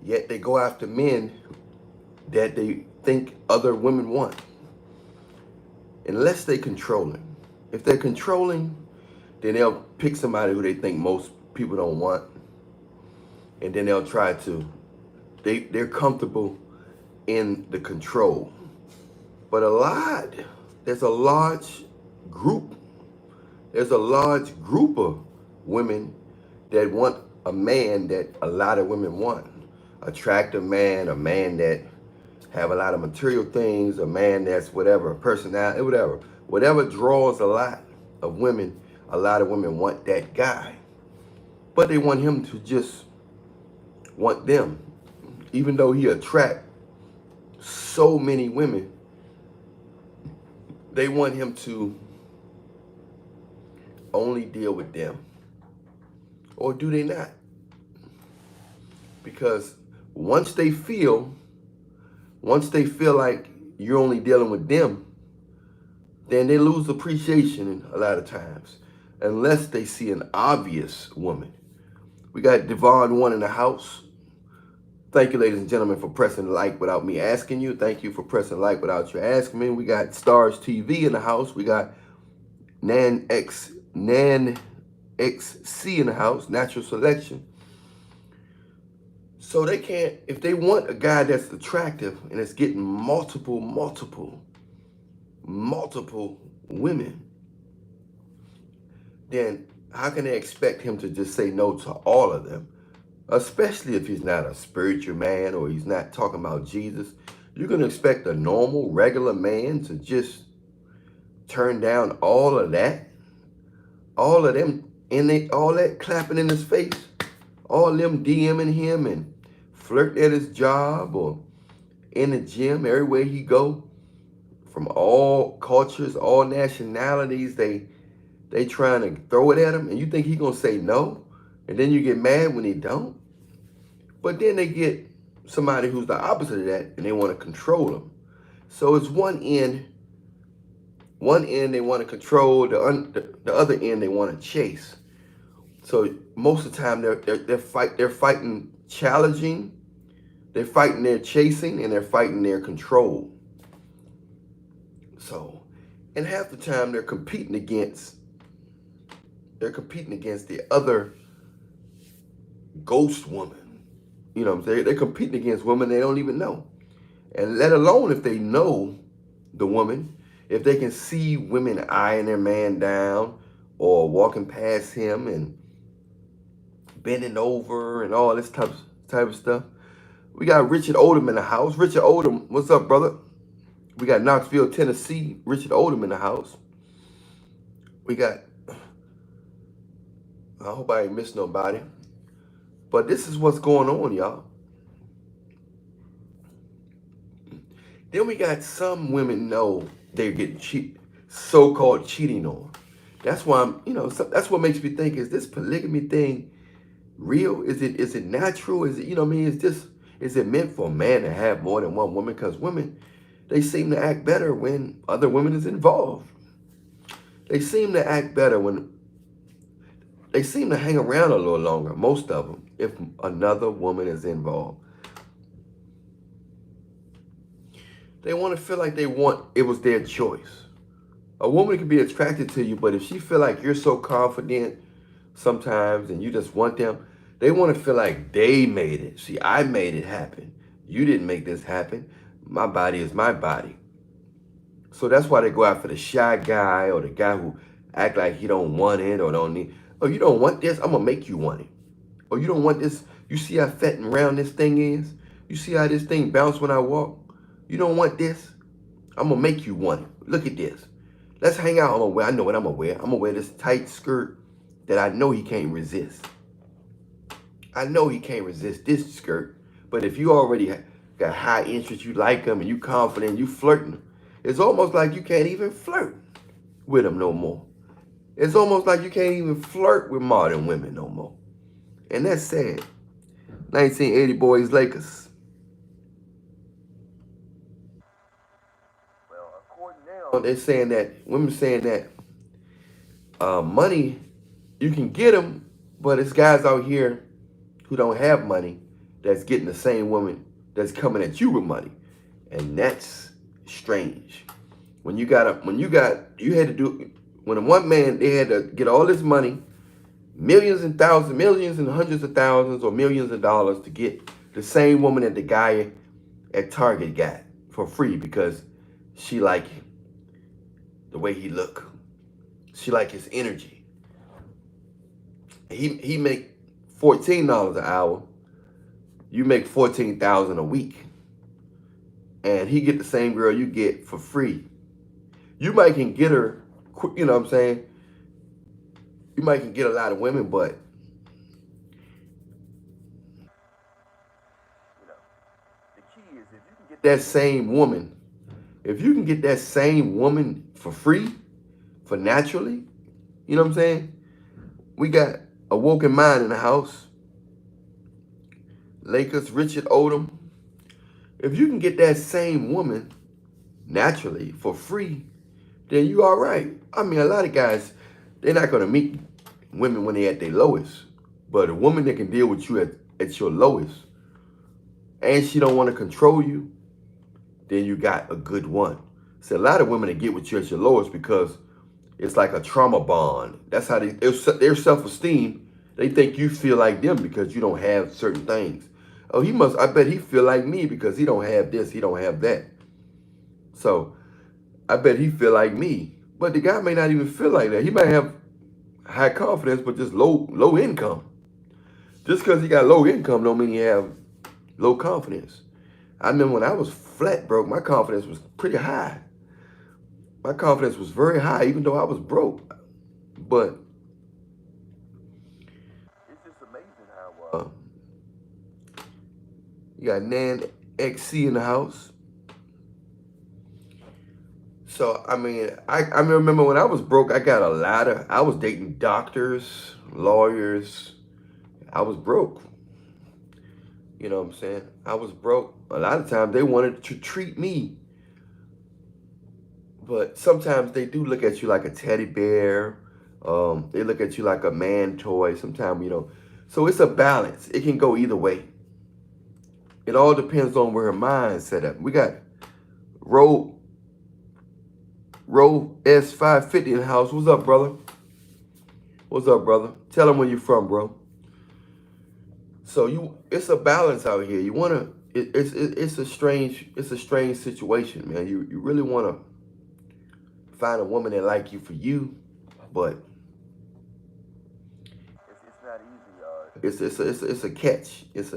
Yet they go after men that they think other women want. Unless they controlling. If they're controlling, then they'll pick somebody who they think most people don't want, and then they'll try to. They're comfortable in the control. But there's a large group. There's a large group of women that want a man that a lot of women want. Attractive man, a man that have a lot of material things, a man that's whatever, a personality, whatever. Whatever draws a lot of women, a lot of women want that guy. But they want him to just want them. Even though he attract so many women, they want him to only deal with them. Or do they not? Because once they feel like you're only dealing with them, then they lose appreciation a lot of times, unless they see an obvious woman. We got Devon One in the house. Thank you, ladies and gentlemen, for pressing like without me asking you. Thank you for pressing like without you asking me. We got Stars TV in the house. We got Nan XC in the house, Natural Selection. So they can't, if they want a guy that's attractive and is getting multiple women, then how can they expect him to just say no to all of them? Especially if he's not a spiritual man or he's not talking about Jesus. You're going to expect a normal, regular man to just turn down all of that? All of them, all that clapping in his face? All them DMing him and flirting at his job or in the gym, everywhere he go? From all cultures, all nationalities, they trying to throw it at him, and you think he gonna say no? And then you get mad when he don't? But then they get somebody who's the opposite of that, and they want to control him. So it's one end they want to control, the other end they want to chase. So most of the time they're fighting challenging, they're fighting their chasing, and they're fighting their control. So, and half the time they're competing against the other ghost woman. You know what I'm saying? They're competing against women they don't even know. And let alone if they know the woman, if they can see women eyeing their man down or walking past him and bending over and all this type of stuff. We got Richard Odom in the house. Richard Odom, what's up, brother? We got Knoxville, Tennessee, Richard Odom in the house. We got, I hope I ain't missed nobody. But this is what's going on, y'all. Then we got some women know they're getting so-called cheating on. That's why that's what makes me think, is this polygamy thing real? Is it natural? Is it, you know what I mean? Is it meant for a man to have more than one woman? Because women, they seem to act better when other women is involved. They seem to act better when they seem to hang around a little longer, most of them, if another woman is involved. They want to feel like it was their choice. A woman can be attracted to you, but if she feel like you're so confident sometimes and you just want them, they want to feel like they made it. See, I made it happen. You didn't make this happen. My body is my body. So that's why they go after the shy guy or the guy who act like he don't want it or don't need. Oh, you don't want this? I'm going to make you want it. Or you don't want this? You see how fat and round this thing is? You see how this thing bounce when I walk? You don't want this? I'm going to make you want it. Look at this. Let's hang out. I know what I'm going to wear. I'm going to wear this tight skirt that I know he can't resist. I know he can't resist this skirt. But if you already got high interest, you like him, and you confident, you flirting, it's almost like you can't even flirt with him no more. It's almost like you can't even flirt with modern women no more. And that's sad. 1980 boys, Lakers. Well, according now, they're saying that, women saying that money, you can get them, but it's guys out here who don't have money that's getting the same woman that's coming at you with money. And that's strange. When you had to do, when one man, they had to get all this money, millions and thousands, millions and hundreds of thousands or millions of dollars to get the same woman that the guy at Target got for free because she like the way he look. She like his energy. He make $14 an hour. You make $14,000 a week. And he get the same girl you get for free. You might can get her, you know what I'm saying? You might can get a lot of women, but the key is if you can get that same woman, if you can get that same woman for free, for naturally, you know what I'm saying? We got a woken mind in the house. Lakers, Richard Odom. If you can get that same woman naturally for free, then you all right. I mean, a lot of guys, they're not going to meet women when they're at their lowest. But a woman that can deal with you at your lowest, and she don't want to control you, then you got a good one. See, a lot of women that get with you at your lowest because it's like a trauma bond. That's how their self-esteem, they think you feel like them because you don't have certain things. Oh, I bet he feel like me because he don't have this, he don't have that. So I bet he feel like me. But the guy may not even feel like that. He might have high confidence, but just low income. Just because he got low income don't mean he have low confidence. I remember when I was flat broke, my confidence was pretty high. My confidence was very high, even though I was broke. But it's just amazing how you got Nan XC in the house. So, I mean, I remember when I was broke, I was dating doctors, lawyers. I was broke. You know what I'm saying? I was broke. A lot of times they wanted to treat me. But sometimes they do look at you like a teddy bear. They look at you like a man toy. Sometimes, you know. So it's a balance. It can go either way. It all depends on where her mind's set up. We got Roe S550 in the house. What's up, brother? What's up, brother? Tell them where you're from, bro. So it's a balance out here. You wanna, it's a strange situation, man. You really wanna find a woman that like you for you, but it's not easy. It's a catch. It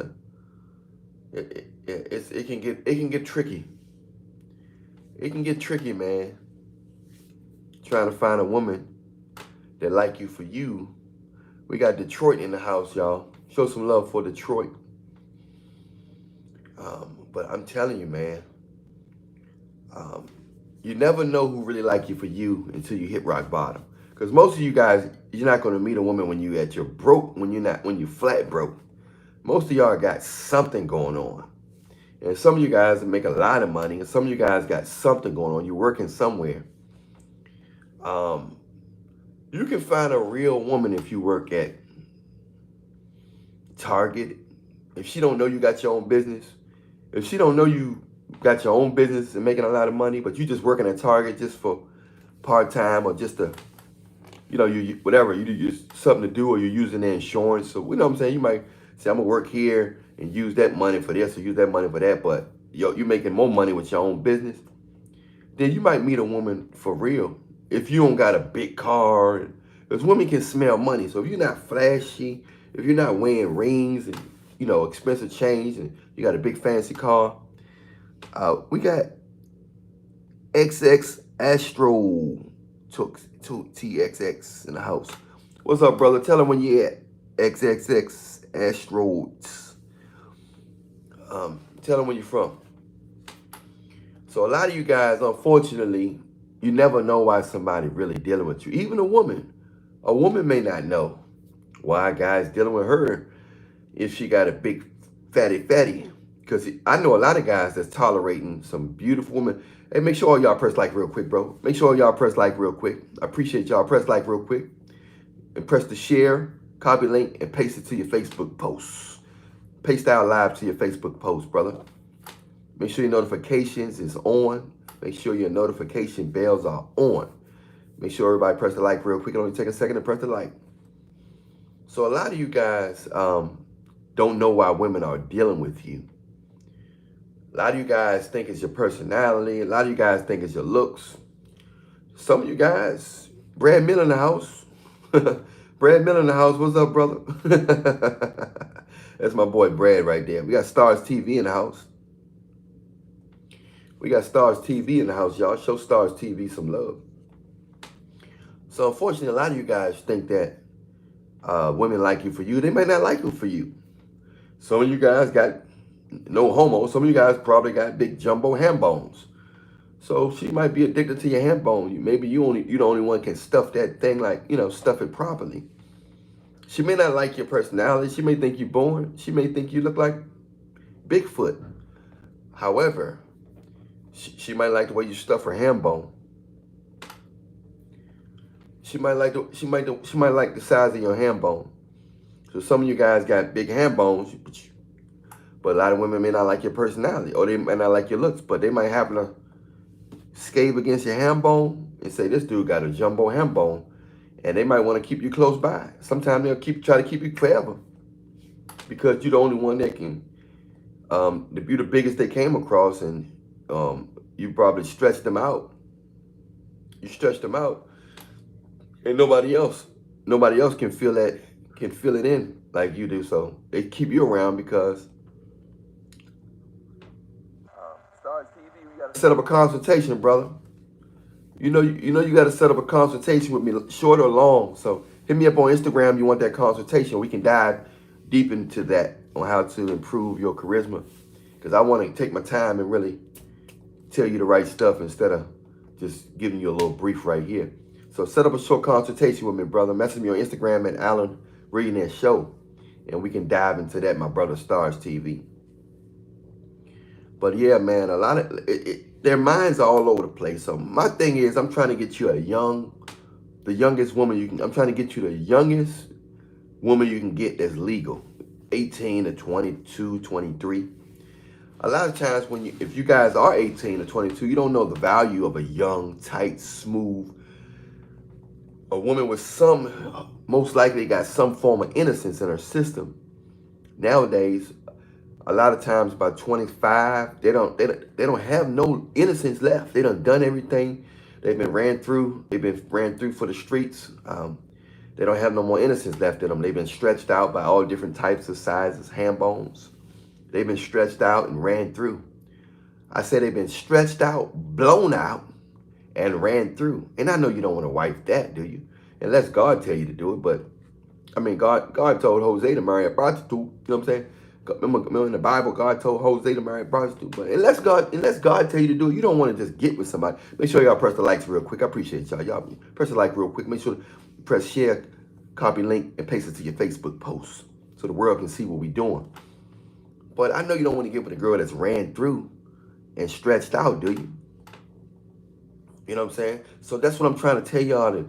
can get tricky. It can get tricky, man. Trying to find a woman that like you for you. We got Detroit in the house, y'all. Show some love for Detroit. But I'm telling you, man, you never know who really like you for you until you hit rock bottom. Because most of you guys, you're not going to meet a woman when you at your broke, when you flat broke. Most of y'all got something going on. And some of you guys make a lot of money, and some of you guys got something going on. You're working somewhere. You can find a real woman if you work at Target. If she don't know you got your own business, if she don't know you got your own business and making a lot of money, but you just working at Target just for part-time or just to, you know, whatever, you use something to do, or you're using their insurance. So, you know what I'm saying? You might say, I'm going to work here and use that money for this or use that money for that, but you're making more money with your own business. Then you might meet a woman for real. If you don't got a big car, because women can smell money. So if you're not flashy, if you're not wearing rings and, you know, expensive chains, and you got a big fancy car, we got XX Astro TXX in the house. What's up, brother? Tell them when you at XXX Astros. Tell them where you're from. So a lot of you guys, unfortunately, you never know why somebody really dealing with you. Even a woman may not know why a guy's dealing with her if she got a big fatty. Because I know a lot of guys that's tolerating some beautiful women. Hey, make sure all y'all press like real quick, bro. Make sure all y'all press like real quick. I appreciate y'all. Press like real quick. And press the share, copy link, and paste it to your Facebook posts. paste out live to your Facebook post, brother. Make sure your notifications is on. Make sure your notification bells are on. Make sure everybody press the like real quick. It only take a second to press the like. So a lot of you guys don't know why women are dealing with you. A lot of you guys think it's your personality. A lot of you guys think it's your looks. Some of you guys, Brad Miller in the house. Brad Miller in the house. What's up, brother? That's my boy Brad right there. We got Stars TV in the house. We got Stars TV in the house, y'all. Show Stars TV some love. So unfortunately, a lot of you guys think that women like you for you. They might not like you for you. Some of you guys got no homo. Some of you guys probably got big jumbo ham bones. So she might be addicted to your ham bone. Maybe you the only one can stuff that thing, like, stuff it properly. She may not like your personality. She may think you're boring. She may think you look like Bigfoot. However, she might like the way you stuff her ham bone. She might like the size of your ham bone. So some of you guys got big ham bones, but a lot of women may not like your personality, or they may not like your looks, but they might happen to scave against your ham bone and say, this dude got a jumbo ham bone, and they might want to keep you close by. Sometimes they'll try to keep you forever because you're the only one that can, you're the biggest they came across, and you probably stretched them out. You stretched them out, and nobody else can feel it in like you do. So they keep you around because Stars TV, we gotta set up a consultation, brother. You know you got to set up a consultation with me, short or long. So hit me up on Instagram. You want that consultation? We can dive deep into that on how to improve your charisma, because I want to take my time and really tell you the right stuff instead of just giving you a little brief right here. So set up a short consultation with me, brother. Message me on Instagram at Alan Reading Show, and we can dive into that, my brother, Stars TV. But yeah, man, a lot of their minds are all over the place. So my thing is, I'm trying to get you the youngest woman you can. I'm trying to get you the youngest woman you can get that's legal, 18 to 22, 23. A lot of times if you guys are 18 or 22, you don't know the value of a young, tight, smooth, a woman with most likely got some form of innocence in her system. Nowadays, a lot of times by 25, they don't have no innocence left. They done everything. They've been ran through. They've been ran through for the streets. They don't have no more innocence left in them. They've been stretched out by all different types of sizes, ham bones. They've been stretched out and ran through. I said they've been stretched out, blown out, and ran through. And I know you don't want to wife that, do you? Unless God tell you to do it. But I mean, God told Jose to marry a prostitute. You know what I'm saying? Remember in the Bible, God told Jose to marry a prostitute. But unless God tell you to do it, you don't want to just get with somebody. Make sure y'all press the likes real quick. I appreciate y'all. Y'all press the like real quick. Make sure you press share, copy link, and paste it to your Facebook post so the world can see what we're doing. But I know you don't want to get with a girl that's ran through and stretched out, do you? You know what I'm saying? So that's what I'm trying to tell y'all. That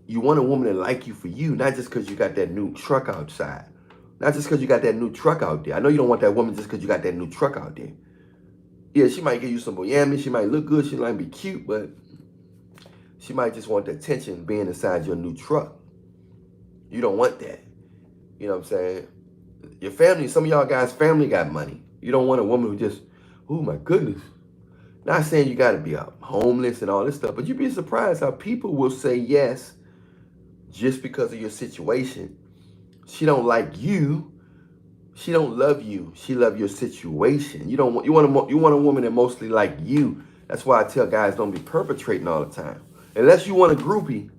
you want a woman to like you for you, not just because you got that new truck outside. Not just because you got that new truck out there. I know you don't want that woman just because you got that new truck out there. Yeah, she might give you some boyami. She might look good. She might be cute, but she might just want the attention being inside your new truck. You don't want that. You know what I'm saying? Your family, some of y'all guys' family got money. You don't want a woman who just, oh my goodness. Not saying you got to be homeless and all this stuff, but you'd be surprised how people will say yes just because of your situation. She don't like you. She don't love you. She love your situation. You want a woman that mostly like you. That's why I tell guys don't be perpetrating all the time. Unless you want a groupie.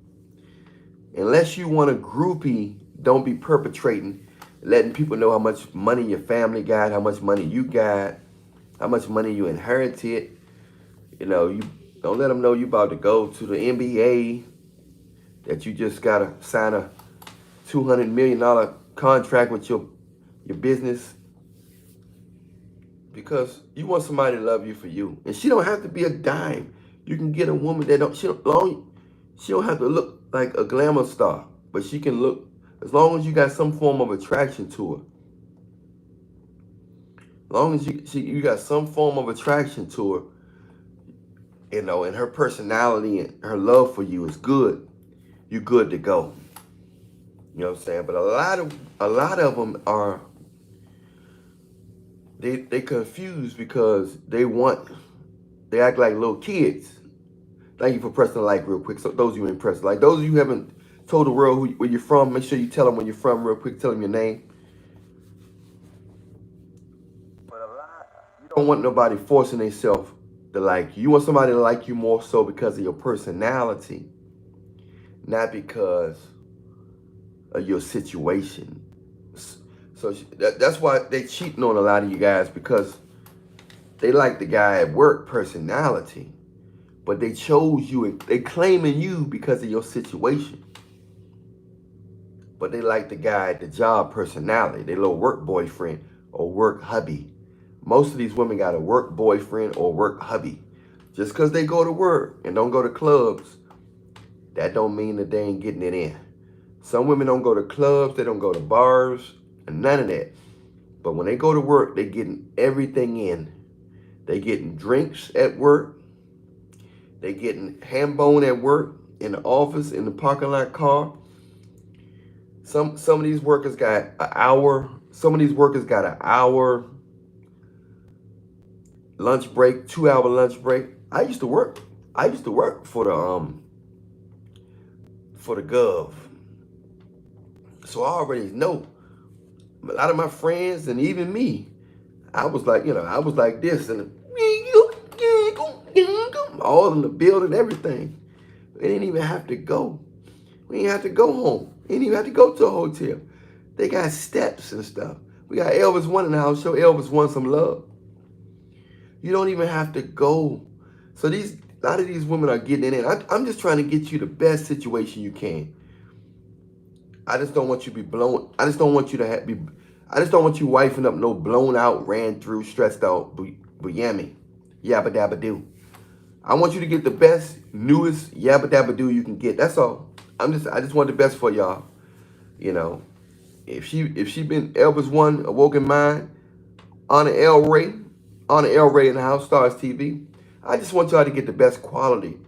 Don't be perpetrating, letting people know how much money your family got, how much money you got, how much money you inherited. You know, you don't let them know you about to go to the NBA, that you just got to sign a $200 million contract with your business, because you want somebody to love you for you. And she don't have to be a dime. You can get a woman that she don't have to look like a glamour star, but she can look, as long as you got some form of attraction to her. As long as you got some form of attraction to her, and her personality and her love for you is good, you're good to go. You know what I'm saying? But a lot of them are they confused because they act like little kids. Thank you for pressing the like real quick. So those of you impressed, like those of you who haven't told the world where you're from, make sure you tell them where you're from real quick. Tell them your name. But a lot, you don't want nobody forcing themselves to like you. You want somebody to like you more so because of your personality, not because of your situation. So that's why they cheating on a lot of you guys, because they like the guy at work personality, but they chose you and they claiming you because of your situation. But they like the guy at the job personality, their little work boyfriend or work hubby. Most of these women got a work boyfriend or work hubby. Just because they go to work and don't go to clubs, that don't mean that they ain't getting it in. Some women don't go to clubs, they don't go to bars, and none of that. But when they go to work, they getting everything in. They getting drinks at work. They getting ham bone at work, in the office, in the parking lot car. Some of these workers got an hour. Some of these workers got an hour lunch break, 2 hour lunch break. I used to work. I used to work for the Gov. So I already know. A lot of my friends and even me, I was like, I was like this and all in the building, everything. We didn't even have to go. We didn't have to go home. We didn't even have to go to a hotel. They got steps and stuff. We got Elvis One in the house. Show Elvis One some love. You don't even have to go. So a lot of these women are getting in. I'm just trying to get you the best situation you can. I just don't want you to be blown. I just don't want you to be. I just don't want you wifing up no blown out, ran through, stressed out, yammy, yabba dabba do. I want you to get the best, newest yabba dabba do you can get. That's all. I just want the best for y'all. You know, if she been Elvis One, Awoken Mind, Anna L. Ray in the house, Stars TV. I just want y'all to get the best quality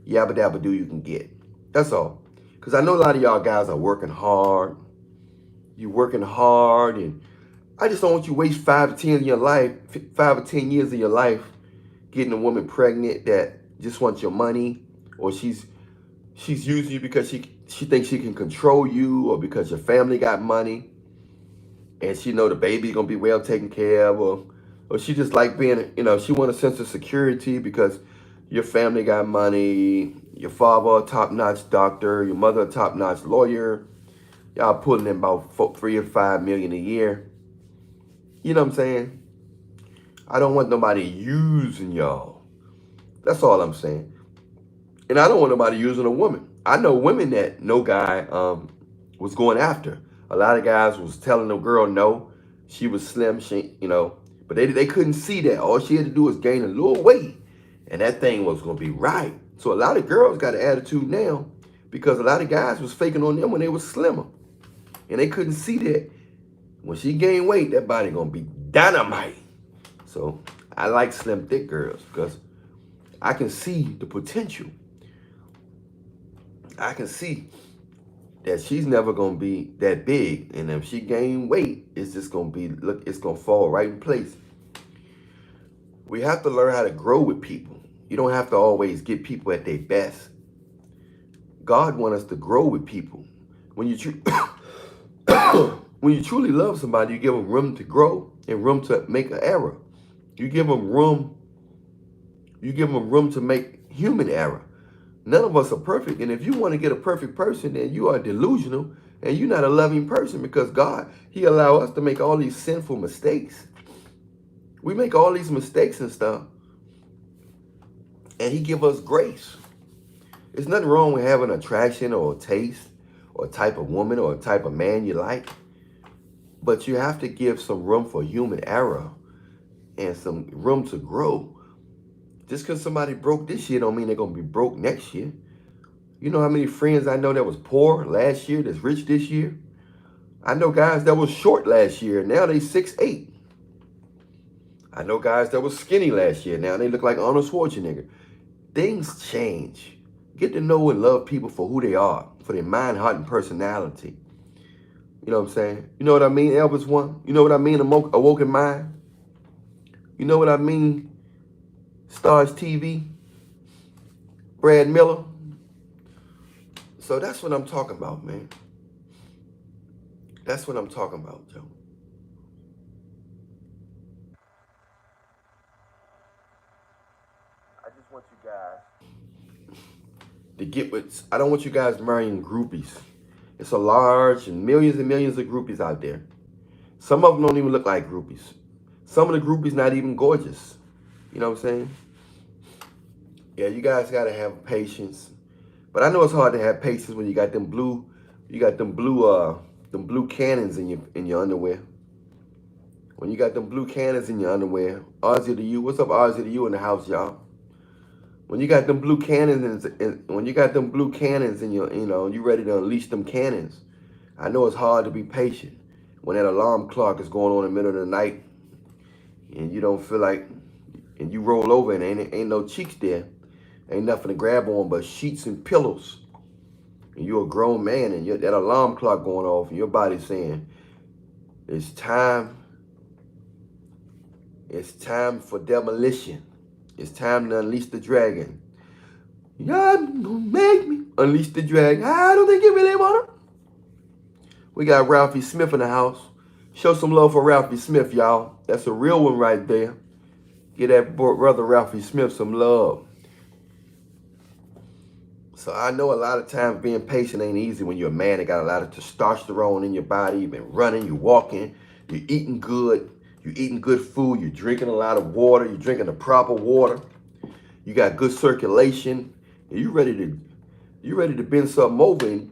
yabba dabba do you can get. That's all. Because I know a lot of y'all guys are working hard. You're working hard, and I just don't want you to waste 5 or 10 years of your life getting a woman pregnant that just wants your money, or she's using you because she thinks she can control you, or because your family got money and she know the baby's gonna be well taken care of, or she just like being, she want a sense of security because your family got money, your father a top-notch doctor, your mother a top-notch lawyer, y'all pulling in about 3 or 5 million a year. You know what I'm saying? I don't want nobody using y'all. That's all I'm saying. And I don't want nobody using a woman. I know women that no guy was going after. A lot of guys was telling the girl no. She was slim, but they couldn't see that. All she had to do was gain a little weight, and that thing was going to be right. So a lot of girls got an attitude now because a lot of guys was faking on them when they was slimmer. And they couldn't see that when she gained weight, that body going to be dynamite. So I like slim, thick girls because I can see the potential. I can see that she's never gonna be that big, and if she gain weight, it's just gonna be it's gonna fall right in place. We have to learn how to grow with people. You don't have to always get people at their best. God wants us to grow with people. When you when you truly love somebody, you give them room to grow and room to make an error. You give them room. You give them room to make human error. None of us are perfect. And if you want to get a perfect person, then you are delusional and you're not a loving person, because God, He allow us to make all these sinful mistakes. We make all these mistakes and stuff, and He give us grace. There's nothing wrong with having attraction or a taste or a type of woman or a type of man you like, but you have to give some room for human error and some room to grow. Just because somebody broke this year don't mean they're going to be broke next year. You know how many friends I know that was poor last year that's rich this year? I know guys that was short last year. Now they 6'8". I know guys that was skinny last year. Now they look like Arnold Schwarzenegger. Things change. Get to know and love people for who they are, for their mind, heart, and personality. You know what I'm saying? You know what I mean, Elvis One? You know what I mean, Awoken Mind? You know what I mean, Stars TV? Brad Miller? So that's what I'm talking about, man. That's what I'm talking about, Joe. I just want you guys to get with, I don't want you guys marrying groupies. It's a large and millions of groupies out there. Some of them don't even look like groupies. Some of the groupies not even gorgeous. You know what I'm saying? Yeah, you guys gotta have patience. But I know it's hard to have patience when you got them blue cannons in your underwear. When you got them blue cannons in your underwear, Ozzy to you. What's up, Ozzy to you in the house, y'all? When you got them blue cannons in your, you ready to unleash them cannons. I know it's hard to be patient when that alarm clock is going on in the middle of the night and you don't feel like, and you roll over and ain't no cheeks there. Ain't nothing to grab on but sheets and pillows. And you're a grown man and that alarm clock going off and your body's saying, it's time for demolition. It's time to unleash the dragon. Y'all gonna make me unleash the dragon. I don't think you really wanna. We got Ralphie Smith in the house. Show some love for Ralphie Smith, y'all. That's a real one right there. Give that brother Ralphie Smith some love. So I know a lot of times being patient ain't easy when you're a man that got a lot of testosterone in your body. You've been running, you're walking, you're eating good food, you're drinking a lot of water, you're drinking the proper water, you got good circulation, and you ready to bend something over and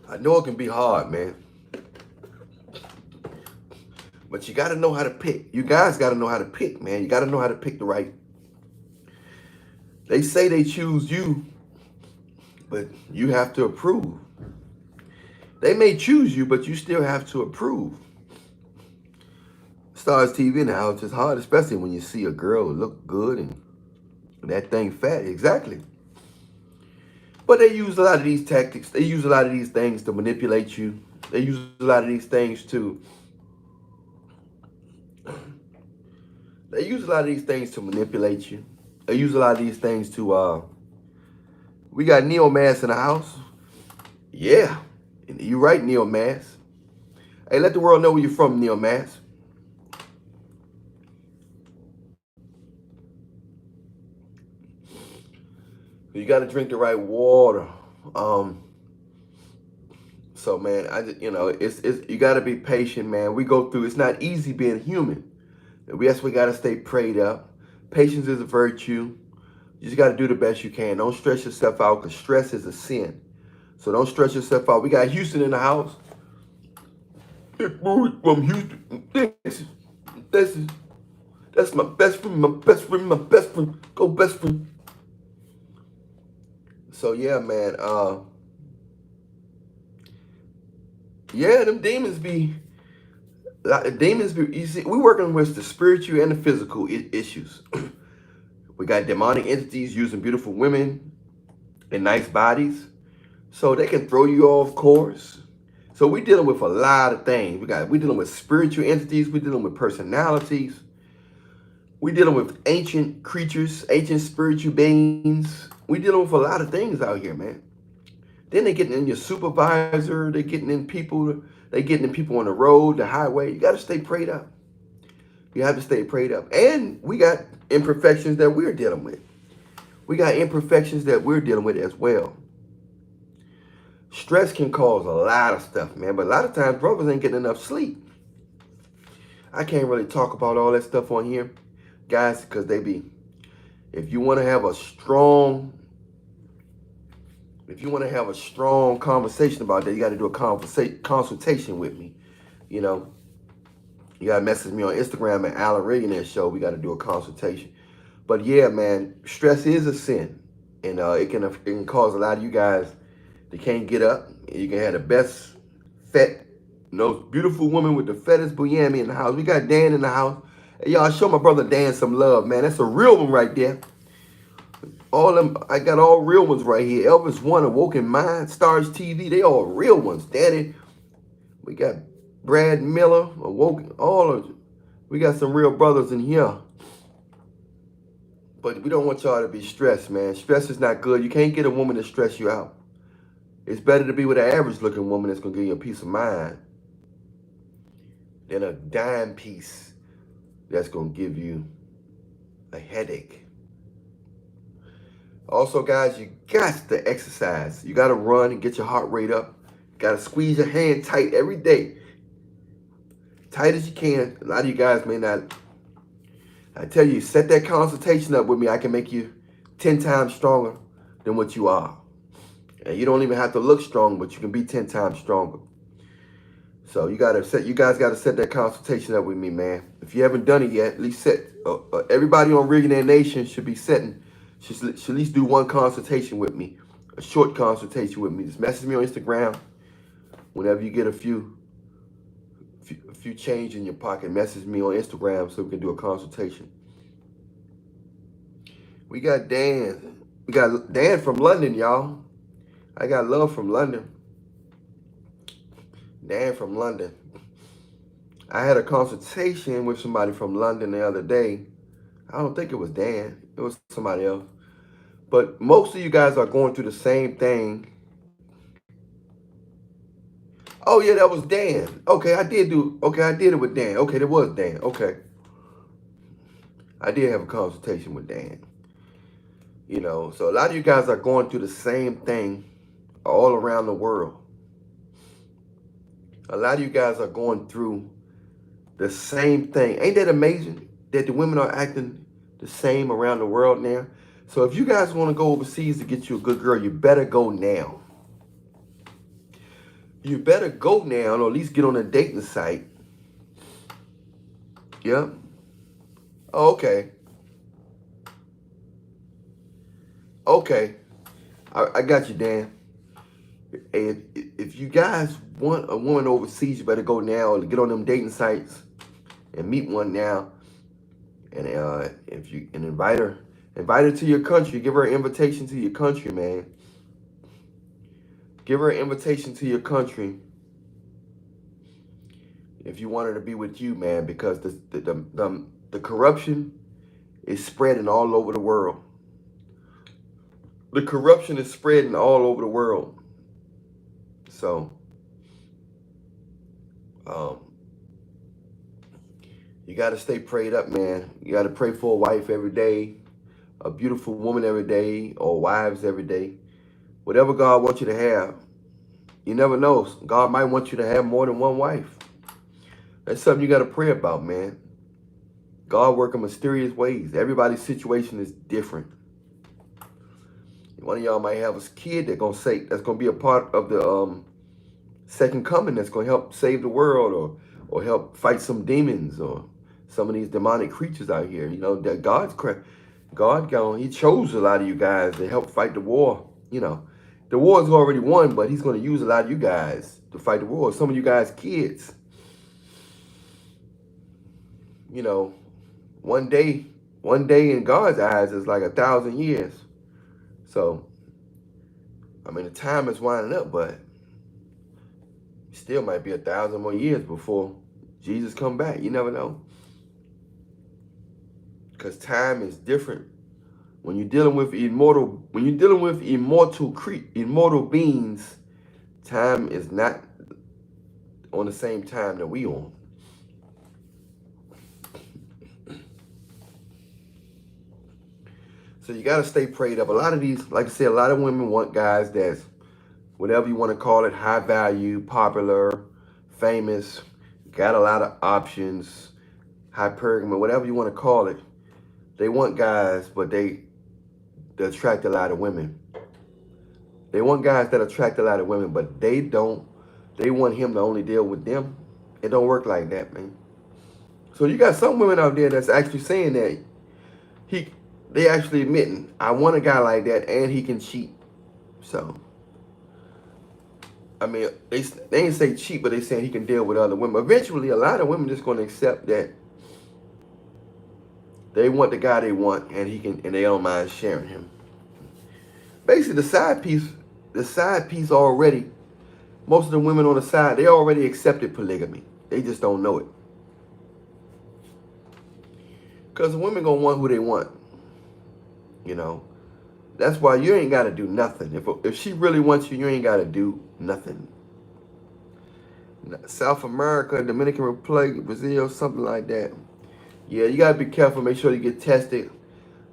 I know it can be hard, man. But you got to know how to pick. You guys got to know how to pick, man. You got to know how to pick the right. They say they choose you, but you have to approve. They may choose you, but you still have to approve. Stars TV now, it's just hard, especially when you see a girl look good and that thing fat. Exactly. But they use a lot of these tactics. They use a lot of these things to manipulate you. They use a lot of these things to manipulate you. They use a lot of these things to we got Neo Mass in the house. Yeah. You right, Neo Mass. Hey, let the world know where you're from, Neo Mass. You got to drink the right water. So man, it's you got to be patient, man. We go through. It's not easy being human. Yes, we got to stay prayed up. Patience is a virtue. You just got to do the best you can. Don't stress yourself out because stress is a sin. So don't stress yourself out. We got Houston in the house. Big boy from Houston. That's my best friend. Go best friend. So yeah, man. Yeah, them demons be. You see, we're working with the spiritual and the physical issues. We got demonic entities using beautiful women and nice bodies, so they can throw you off course. So we're dealing with a lot of things. We're dealing with spiritual entities. We're dealing with personalities. We're dealing with ancient creatures, ancient spiritual beings. We're dealing with a lot of things out here, man. Then they're getting in your supervisor. They're getting in people. They're getting in people on the road, the highway. You got to stay prayed up. You have to stay prayed up. And we got imperfections that we're dealing with. As well. Stress can cause a lot of stuff, man. But a lot of times, brothers ain't getting enough sleep. I can't really talk about all that stuff on here, guys, because if you want to have a strong conversation about that, you got to do a consultation with me. You got to message me on Instagram at Alan Reagan Show. We got to do a consultation. But yeah, man, stress is a sin. And it can cause a lot of you guys that can't get up. You can have the best fat, beautiful woman with the fattest booyammy in the house. We got Dan in the house. Hey, y'all, show my brother Dan some love, man. That's a real one right there. All them, I got all real ones right here. Elvis One, Awoken Mind, Stars TV, they all real ones. Danny, we got Brad Miller, Awoken, all of them. We got some real brothers in here. But we don't want y'all to be stressed, man. Stress is not good. You can't get a woman to stress you out. It's better to be with an average looking woman that's going to give you a peace of mind than a dime piece that's going to give you a headache. Also, guys, you got to exercise. You got to run and get your heart rate up. You got to squeeze your hand tight every day. Tight as you can. A lot of you guys may not. I tell you, set that consultation up with me. I can make you 10 times stronger than what you are. And you don't even have to look strong, but you can be 10 times stronger. So you guys got to set that consultation up with me, man. If you haven't done it yet, at least set. Everybody on Millionaire Nation should at least do one consultation with me, a short consultation with me. Just message me on Instagram whenever you get a few change in your pocket. Message me on Instagram so we can do a consultation. We got Dan. We got Dan from London, y'all. I got love from London. Dan from London. I had a consultation with somebody from London the other day. I don't think it was Dan. It was somebody else. But most of you guys are going through the same thing. Oh, yeah, that was Dan. Okay, I did it with Dan. Okay, that was Dan. Okay. I did have a consultation with Dan. So a lot of you guys are going through the same thing all around the world. A lot of you guys are going through the same thing. Ain't that amazing that the women are acting the same around the world now? So if you guys want to go overseas to get you a good girl, you better go now. You better go now, or at least get on a dating site. Yep. Oh, okay. Okay. I got you, Dan. If you guys want a woman overseas, you better go now, or get on them dating sites and meet one now. And if you can invite her to your country. Give her an invitation to your country, man. Give her an invitation to your country if you want her to be with you, man, because the corruption is spreading all over the world. The corruption is spreading all over the world. So, you got to stay prayed up, man. You got to pray for a wife every day, a beautiful woman every day, or wives every day. Whatever God wants you to have, you never know. God might want you to have more than one wife. That's something you got to pray about, man. God works in mysterious ways. Everybody's situation is different. One of y'all might have a kid that's gonna be a part of the second coming, that's gonna help save the world, or help fight some demons or some of these demonic creatures out here. That He chose a lot of you guys to help fight the war. The war's already won, but He's gonna use a lot of you guys to fight the war. Some of you guys kids. One day in God's eyes is like 1,000 years. So, the time is winding up, but still might be 1,000 more years before Jesus come back. You never know. Because time is different. When you're dealing with immortal beings, time is not on the same time that we on. So you got to stay prayed up. A lot of these, like I said, a lot of women want guys that's, whatever you want to call it, high value, popular, famous, got a lot of options, hypergamy, whatever you want to call it. They want guys, but they attract a lot of women. They want guys that attract a lot of women, but they want him to only deal with them. It don't work like that, man. So you got some women out there that's actually saying that they actually admitting, I want a guy like that and he can cheat. So, I mean, they ain't say cheat, but they saying he can deal with other women. Eventually, a lot of women just going to accept that they want the guy they want and he can, and they don't mind sharing him. Basically, the side piece already, most of the women on the side, they already accepted polygamy. They just don't know it. Because the women going to want who they want. You know, that's why you ain't got to do nothing. If she really wants you, you ain't got to do nothing. South America, Dominican Republic, Brazil, something like that. Yeah, you got to be careful. Make sure you get tested.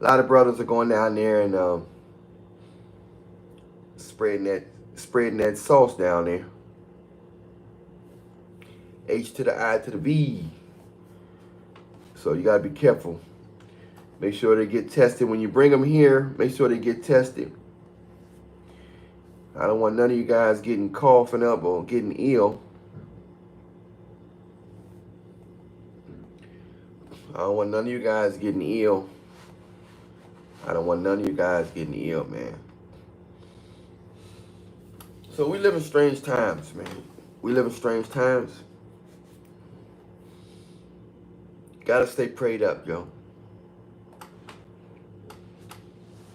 A lot of brothers are going down there and spreading that sauce down there. H to the I to the V. So you got to be careful. Make sure they get tested. When you bring them here, make sure they get tested. I don't want none of you guys getting coughing up or getting ill. I don't want none of you guys getting ill. I don't want none of you guys getting ill, man. So we live in strange times, man. We live in strange times. Gotta stay prayed up, yo.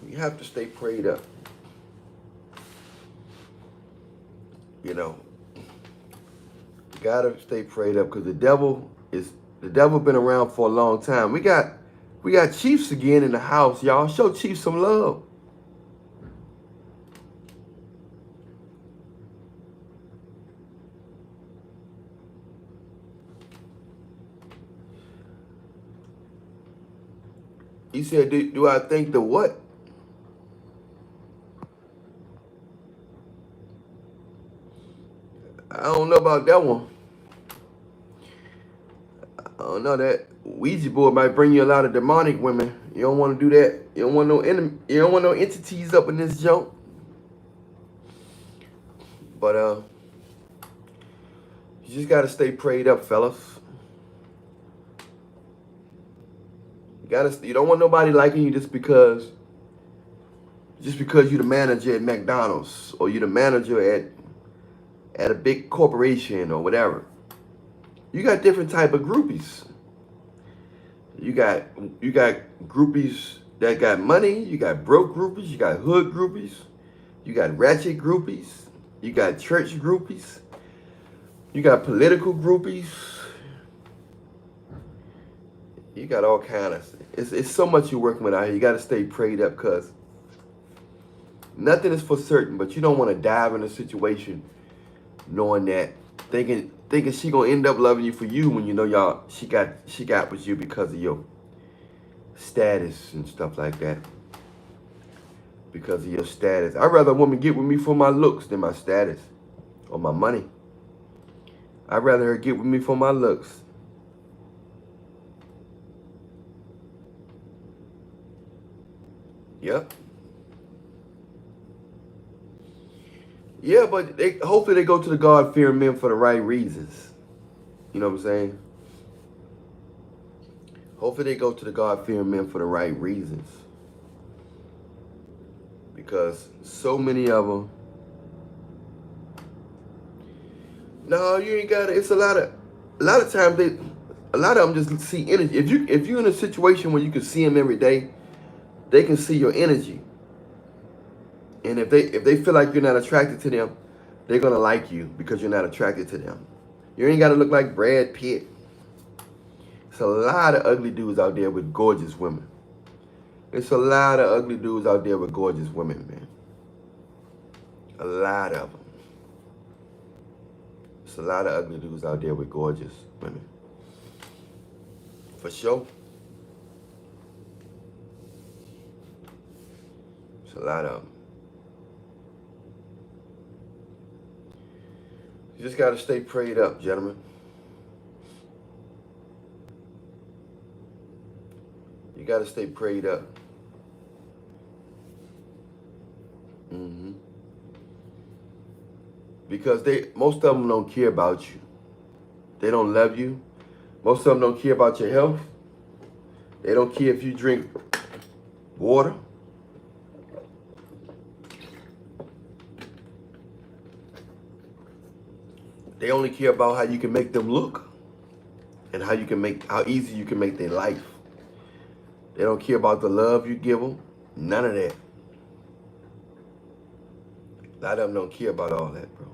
You have to stay prayed up. You know, you gotta stay prayed up because the devil been around for a long time. We got Chiefs again in the house, y'all. Show Chiefs some love. You said, do I think the what? I don't know about that one. I don't know, that Ouija board might bring you a lot of demonic women. You don't want to do that. You don't want no you don't want no entities up in this junk. But you just gotta stay prayed up, fellas. You don't want nobody liking you just because you're the manager at McDonald's or you're the manager at a big corporation or whatever. You got different type of groupies. You got groupies that got money. You got broke groupies. You got hood groupies. You got ratchet groupies. You got church groupies. You got political groupies. You got all kind of. It's so much you're working with out here. You got to stay prayed up because nothing is for certain. But you don't want to dive in a situation knowing that, thinking she gonna end up loving you for you when you know she got with you because of your status and stuff like that. Because of your status. I'd rather a woman get with me for my looks than my status or my money. I'd rather her get with me for my looks. Yep. Yeah, but hopefully they go to the God-fearing men for the right reasons. You know what I'm saying? Hopefully they go to the God-fearing men for the right reasons. Because so many of them. No, you ain't got it. It's a lot of times a lot of them just see energy. If you're in a situation where you can see them every day, they can see your energy. And if they feel like you're not attracted to them, they're gonna like you because you're not attracted to them. You ain't gotta look like Brad Pitt. It's a lot of ugly dudes out there with gorgeous women. It's a lot of ugly dudes out there with gorgeous women, man. A lot of them. It's a lot of ugly dudes out there with gorgeous women. For sure. It's a lot of them. You just got to stay prayed up, gentlemen. You got to stay prayed up. Because most of them don't care about you. They don't love you. Most of them don't care about your health. They don't care if you drink water. They only care about how you can make them look and how easy you can make their life. They don't care about the love you give them. None of that. A lot of them don't care about all that, bro.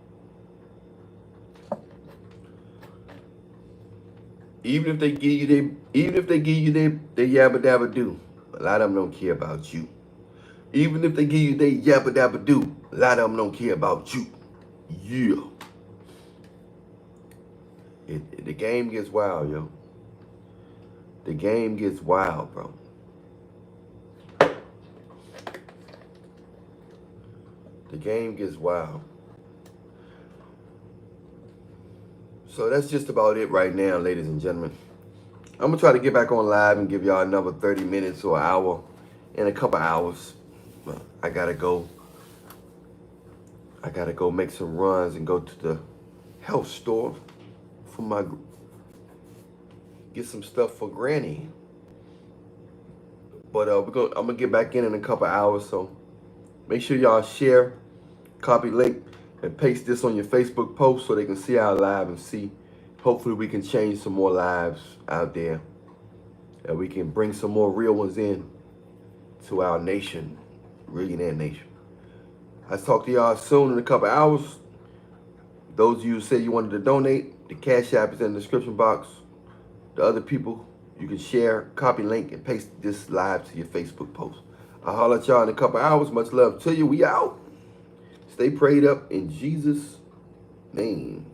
Even if they give you they yabba dabba do, a lot of them don't care about you. Even if they give you they yabba dabba do, a lot of them don't care about you. Yeah. The game gets wild, yo. The game gets wild, bro. The game gets wild. So that's just about it right now, ladies and gentlemen. I'm going to try to get back on live and give y'all another 30 minutes or an hour in a couple hours. I got to go. I got to go make some runs and go to the health store for get some stuff for Granny. But I'm going to get back in a couple hours, so make sure y'all share, copy link, and paste this on your Facebook post so they can see our live and see. Hopefully we can change some more lives out there. And we can bring some more real ones in to our nation, Millionaire Nation. I'll talk to y'all soon in a couple hours. Those of you who said you wanted to donate, the Cash App is in the description box. The other people, you can share, copy link, and paste this live to your Facebook post. I'll holler at y'all in a couple hours. Much love to you. We out. Stay prayed up in Jesus' name.